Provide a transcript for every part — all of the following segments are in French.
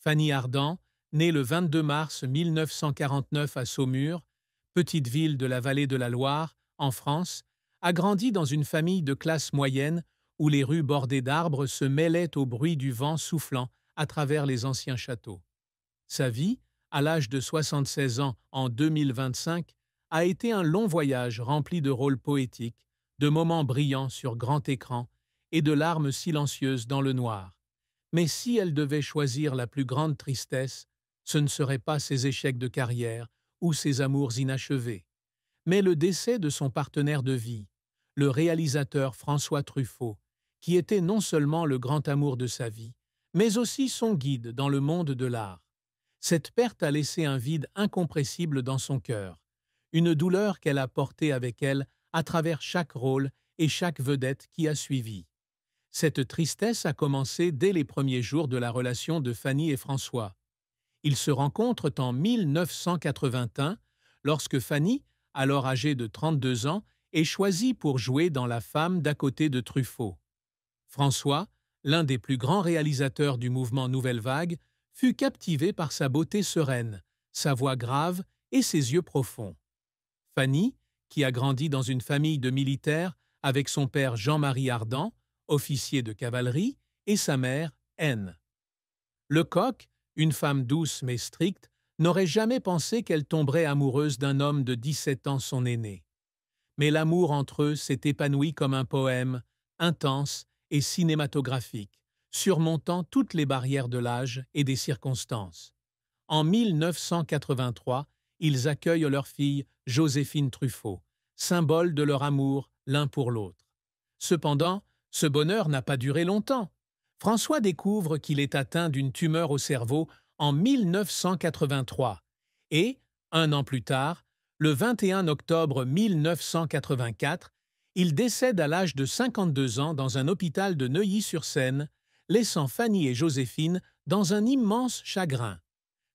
Fanny Ardant, née le 22 mars 1949 à Saumur, petite ville de la vallée de la Loire, en France, a grandi dans une famille de classe moyenne où les rues bordées d'arbres se mêlaient au bruit du vent soufflant à travers les anciens châteaux. Sa vie, à l'âge de 76 ans en 2025, a été un long voyage rempli de rôles poétiques, de moments brillants sur grand écran et de larmes silencieuses dans le noir. Mais si elle devait choisir la plus grande tristesse, ce ne serait pas ses échecs de carrière ou ses amours inachevés, mais le décès de son partenaire de vie, le réalisateur François Truffaut, qui était non seulement le grand amour de sa vie, mais aussi son guide dans le monde de l'art. Cette perte a laissé un vide incompressible dans son cœur, une douleur qu'elle a portée avec elle à travers chaque rôle et chaque vedette qui a suivi. Cette tristesse a commencé dès les premiers jours de la relation de Fanny et François. Ils se rencontrent en 1981, lorsque Fanny, alors âgée de 32 ans, est choisie pour jouer dans La femme d'à côté de Truffaut. François, l'un des plus grands réalisateurs du mouvement Nouvelle Vague, fut captivé par sa beauté sereine, sa voix grave et ses yeux profonds. Fanny, qui a grandi dans une famille de militaires avec son père Jean-Marie Ardant, officier de cavalerie, et sa mère, Anne. Lecoq, une femme douce mais stricte, n'aurait jamais pensé qu'elle tomberait amoureuse d'un homme de 17 ans son aîné. Mais l'amour entre eux s'est épanoui comme un poème, intense et cinématographique, surmontant toutes les barrières de l'âge et des circonstances. En 1983, ils accueillent leur fille Joséphine Truffaut, symbole de leur amour l'un pour l'autre. Cependant, ce bonheur n'a pas duré longtemps. François découvre qu'il est atteint d'une tumeur au cerveau en 1983 et, un an plus tard, le 21 octobre 1984, il décède à l'âge de 52 ans dans un hôpital de Neuilly-sur-Seine, laissant Fanny et Joséphine dans un immense chagrin.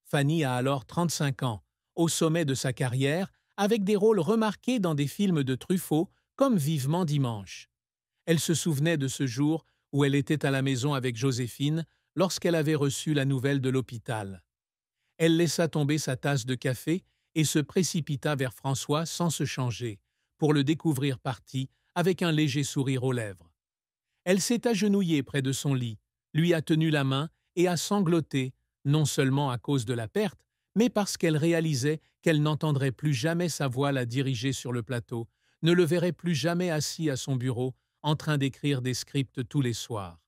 Fanny a alors 35 ans, au sommet de sa carrière, avec des rôles remarqués dans des films de Truffaut comme Vivement dimanche. Elle se souvenait de ce jour où elle était à la maison avec Joséphine lorsqu'elle avait reçu la nouvelle de l'hôpital. Elle laissa tomber sa tasse de café et se précipita vers François sans se changer, pour le découvrir parti avec un léger sourire aux lèvres. Elle s'est agenouillée près de son lit, lui a tenu la main et a sangloté, non seulement à cause de la perte, mais parce qu'elle réalisait qu'elle n'entendrait plus jamais sa voix la diriger sur le plateau, ne le verrait plus jamais assis à son bureau, en train d'écrire des scripts tous les soirs.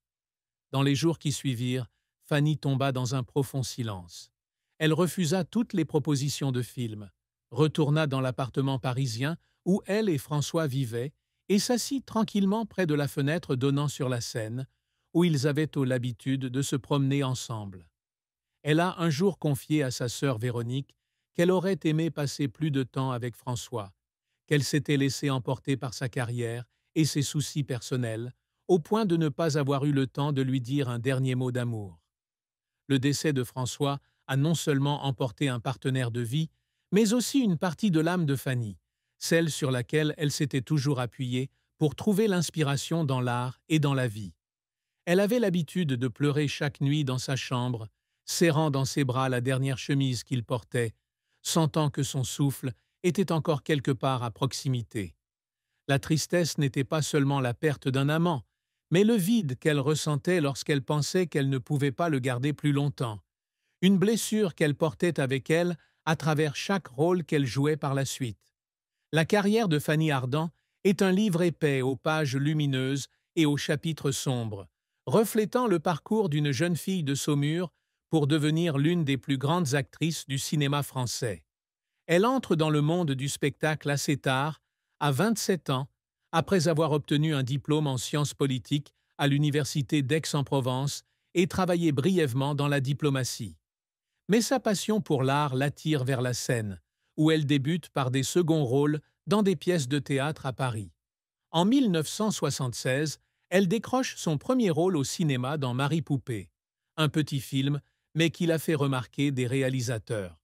Dans les jours qui suivirent, Fanny tomba dans un profond silence. Elle refusa toutes les propositions de films, retourna dans l'appartement parisien où elle et François vivaient et s'assit tranquillement près de la fenêtre donnant sur la Seine, où ils avaient l'habitude de se promener ensemble. Elle a un jour confié à sa sœur Véronique qu'elle aurait aimé passer plus de temps avec François, qu'elle s'était laissée emporter par sa carrière et ses soucis personnels, au point de ne pas avoir eu le temps de lui dire un dernier mot d'amour. Le décès de François a non seulement emporté un partenaire de vie, mais aussi une partie de l'âme de Fanny, celle sur laquelle elle s'était toujours appuyée pour trouver l'inspiration dans l'art et dans la vie. Elle avait l'habitude de pleurer chaque nuit dans sa chambre, serrant dans ses bras la dernière chemise qu'il portait, sentant que son souffle était encore quelque part à proximité. La tristesse n'était pas seulement la perte d'un amant, mais le vide qu'elle ressentait lorsqu'elle pensait qu'elle ne pouvait pas le garder plus longtemps, une blessure qu'elle portait avec elle à travers chaque rôle qu'elle jouait par la suite. La carrière de Fanny Ardant est un livre épais aux pages lumineuses et aux chapitres sombres, reflétant le parcours d'une jeune fille de Saumur pour devenir l'une des plus grandes actrices du cinéma français. Elle entre dans le monde du spectacle assez tard, à 27 ans, après avoir obtenu un diplôme en sciences politiques à l'université d'Aix-en-Provence et travaillé brièvement dans la diplomatie. Mais sa passion pour l'art l'attire vers la scène, où elle débute par des seconds rôles dans des pièces de théâtre à Paris. En 1976, elle décroche son premier rôle au cinéma dans Marie Poupée, un petit film, mais qui l'a fait remarquer des réalisateurs.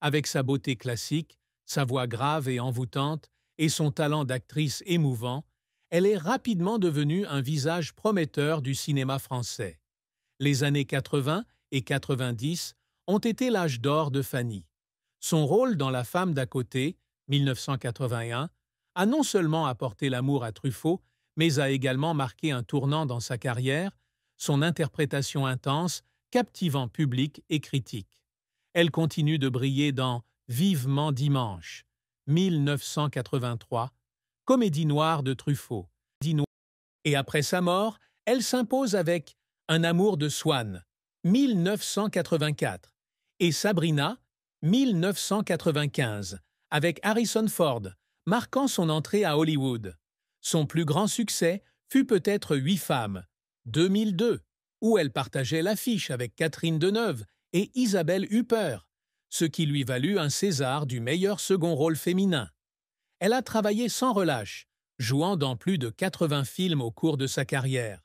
Avec sa beauté classique, sa voix grave et envoûtante, et son talent d'actrice émouvant, elle est rapidement devenue un visage prometteur du cinéma français. Les années 80 et 90 ont été l'âge d'or de Fanny. Son rôle dans La femme d'à côté, 1981, a non seulement apporté l'amour à Truffaut, mais a également marqué un tournant dans sa carrière, son interprétation intense, captivant public et critique. Elle continue de briller dans Vivement dimanche, 1983, comédie noire de Truffaut. Et après sa mort, elle s'impose avec Un amour de Swann, 1984, et Sabrina, 1995, avec Harrison Ford, marquant son entrée à Hollywood. Son plus grand succès fut peut-être 8 femmes, 2002, où elle partageait l'affiche avec Catherine Deneuve et Isabelle Huppert, ce qui lui valut un César du meilleur second rôle féminin. Elle a travaillé sans relâche, jouant dans plus de 80 films au cours de sa carrière,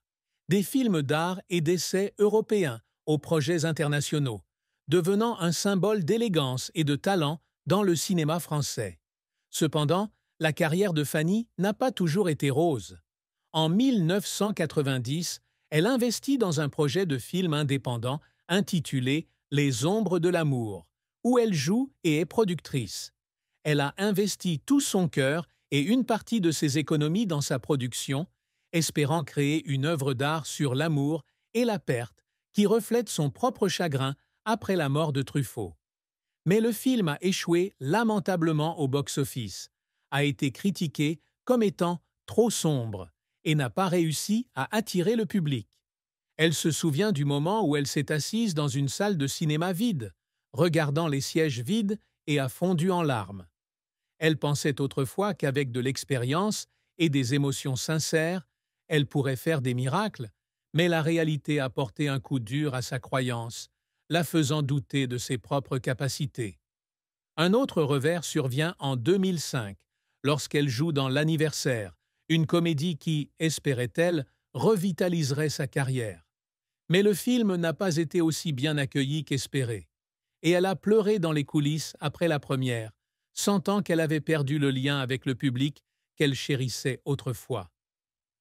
des films d'art et d'essais européens aux projets internationaux, devenant un symbole d'élégance et de talent dans le cinéma français. Cependant, la carrière de Fanny n'a pas toujours été rose. En 1990, elle investit dans un projet de film indépendant intitulé Les ombres de l'amour, où elle joue et est productrice. Elle a investi tout son cœur et une partie de ses économies dans sa production, espérant créer une œuvre d'art sur l'amour et la perte qui reflète son propre chagrin après la mort de Truffaut. Mais le film a échoué lamentablement au box-office, a été critiqué comme étant trop sombre et n'a pas réussi à attirer le public. Elle se souvient du moment où elle s'est assise dans une salle de cinéma vide, regardant les sièges vides et a fondu en larmes. Elle pensait autrefois qu'avec de l'expérience et des émotions sincères, elle pourrait faire des miracles, mais la réalité a porté un coup dur à sa croyance, la faisant douter de ses propres capacités. Un autre revers survient en 2005, lorsqu'elle joue dans L'Anniversaire, une comédie qui, espérait-elle, revitaliserait sa carrière. Mais le film n'a pas été aussi bien accueilli qu'espéré, et elle a pleuré dans les coulisses après la première, sentant qu'elle avait perdu le lien avec le public qu'elle chérissait autrefois.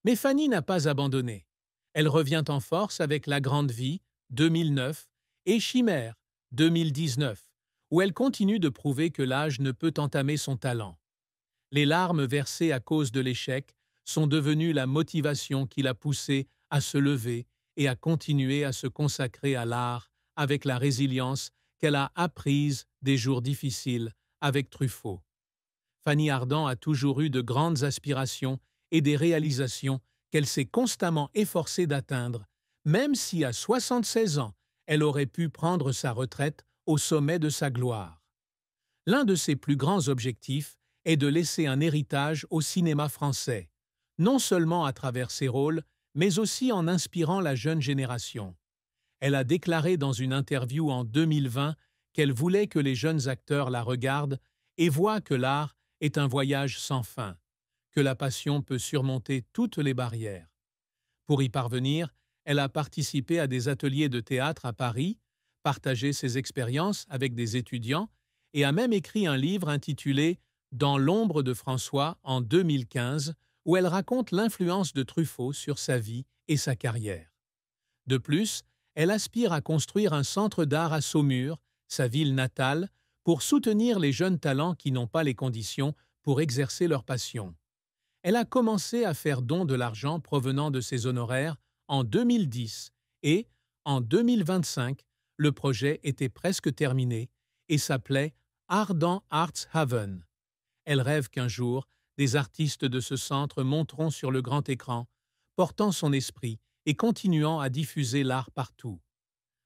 Mais Fanny n'a pas abandonné. Elle revient en force avec La Grande Vie, 2009, et Chimère, 2019, où elle continue de prouver que l'âge ne peut entamer son talent. Les larmes versées à cause de l'échec sont devenues la motivation qui l'a poussée à se lever et à continuer à se consacrer à l'art avec la résilience qu'elle a apprise des jours difficiles avec Truffaut. Fanny Ardant a toujours eu de grandes aspirations et des réalisations qu'elle s'est constamment efforcée d'atteindre, même si à 76 ans, elle aurait pu prendre sa retraite au sommet de sa gloire. L'un de ses plus grands objectifs est de laisser un héritage au cinéma français, non seulement à travers ses rôles, mais aussi en inspirant la jeune génération. Elle a déclaré dans une interview en 2020 qu'elle voulait que les jeunes acteurs la regardent et voient que l'art est un voyage sans fin, que la passion peut surmonter toutes les barrières. Pour y parvenir, elle a participé à des ateliers de théâtre à Paris, partagé ses expériences avec des étudiants et a même écrit un livre intitulé « Dans l'ombre de François » en 2015, où elle raconte l'influence de Truffaut sur sa vie et sa carrière. De plus, elle aspire à construire un centre d'art à Saumur, sa ville natale, pour soutenir les jeunes talents qui n'ont pas les conditions pour exercer leur passion. Elle a commencé à faire don de l'argent provenant de ses honoraires en 2010 et, en 2025, le projet était presque terminé et s'appelait Ardent Arts Haven. Elle rêve qu'un jour, des artistes de ce centre monteront sur le grand écran, portant son esprit et continuant à diffuser l'art partout.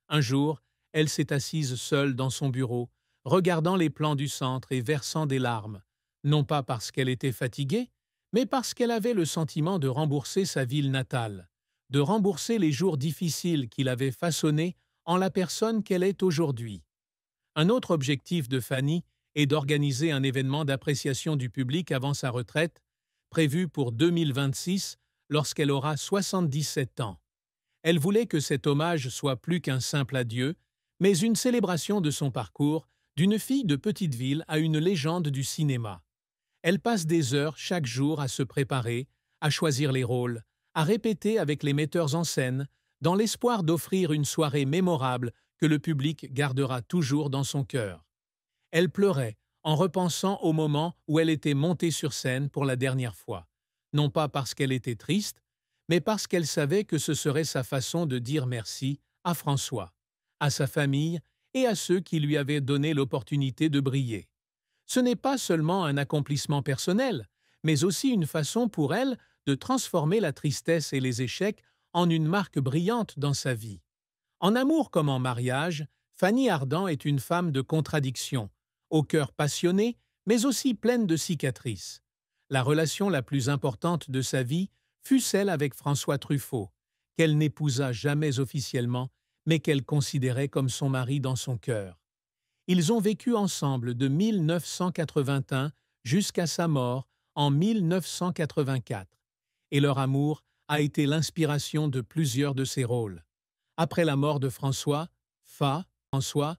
Un jour, elle s'est assise seule dans son bureau, regardant les plans du centre et versant des larmes, non pas parce qu'elle était fatiguée, mais parce qu'elle avait le sentiment de rembourser sa ville natale, de rembourser les jours difficiles qu'il avait façonnés en la personne qu'elle est aujourd'hui. Un autre objectif de Fanny est d'organiser un événement d'appréciation du public avant sa retraite, prévu pour 2026 lorsqu'elle aura 77 ans. Elle voulait que cet hommage soit plus qu'un simple adieu, mais une célébration de son parcours, d'une fille de petite ville à une légende du cinéma. Elle passe des heures chaque jour à se préparer, à choisir les rôles, à répéter avec les metteurs en scène, dans l'espoir d'offrir une soirée mémorable que le public gardera toujours dans son cœur. Elle pleurait en repensant au moment où elle était montée sur scène pour la dernière fois, non pas parce qu'elle était triste, mais parce qu'elle savait que ce serait sa façon de dire merci à François, à sa famille et à ceux qui lui avaient donné l'opportunité de briller. Ce n'est pas seulement un accomplissement personnel, mais aussi une façon pour elle de transformer la tristesse et les échecs en une marque brillante dans sa vie. En amour comme en mariage, Fanny Ardant est une femme de contradiction, au cœur passionné, mais aussi pleine de cicatrices. La relation la plus importante de sa vie fut celle avec François Truffaut, qu'elle n'épousa jamais officiellement, mais qu'elle considérait comme son mari dans son cœur. Ils ont vécu ensemble de 1981 jusqu'à sa mort en 1984, et leur amour a été l'inspiration de plusieurs de ses rôles. Après la mort de François, François